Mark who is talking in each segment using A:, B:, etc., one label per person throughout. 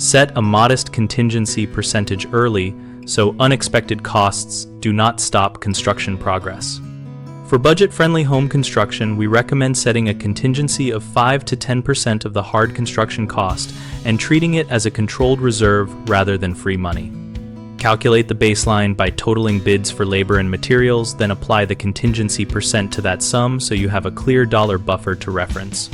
A: Set a modest contingency percentage early so unexpected costs do not stop construction progress. For budget-friendly home construction, we recommend setting a contingency of 5 to 10% of the hard construction cost and treating it as a controlled reserve rather than free money. Calculate the baseline by totaling bids for labor and materials, then apply the contingency percent to that sum so you have a clear dollar buffer to reference.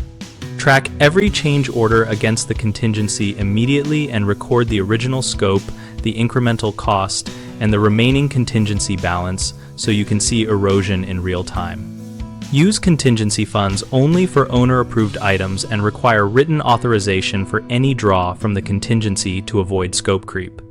A: Track every change order against the contingency immediately and record the original scope, the incremental cost, and the remaining contingency balance so you can see erosion in real time. Use contingency funds only for owner-approved items and require written authorization for any draw from the contingency to avoid scope creep.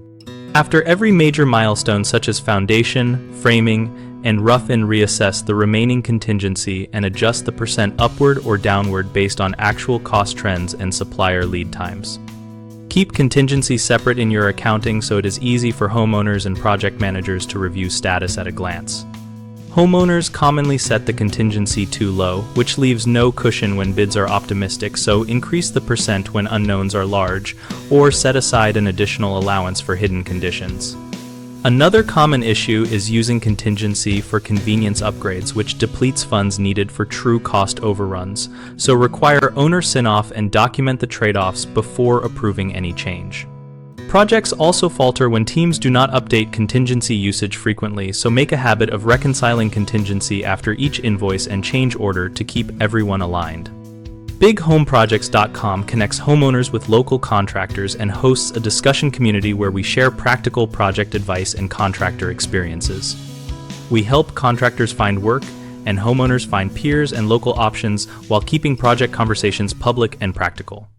A: After every major milestone such as foundation, framing, and rough-in, reassess the remaining contingency and adjust the percent upward or downward based on actual cost trends and supplier lead times. Keep contingency separate in your accounting so it is easy for homeowners and project managers to review status at a glance. Homeowners commonly set the contingency too low, which leaves no cushion when bids are optimistic, so increase the percent when unknowns are large, or set aside an additional allowance for hidden conditions. Another common issue is using contingency for convenience upgrades, which depletes funds needed for true cost overruns, so require owner sign-off and document the trade-offs before approving any change. Projects also falter when teams do not update contingency usage frequently, so make a habit of reconciling contingency after each invoice and change order to keep everyone aligned. BigHomeProjects.com connects homeowners with local contractors and hosts a discussion community where we share practical project advice and contractor experiences. We help contractors find work and homeowners find peers and local options while keeping project conversations public and practical.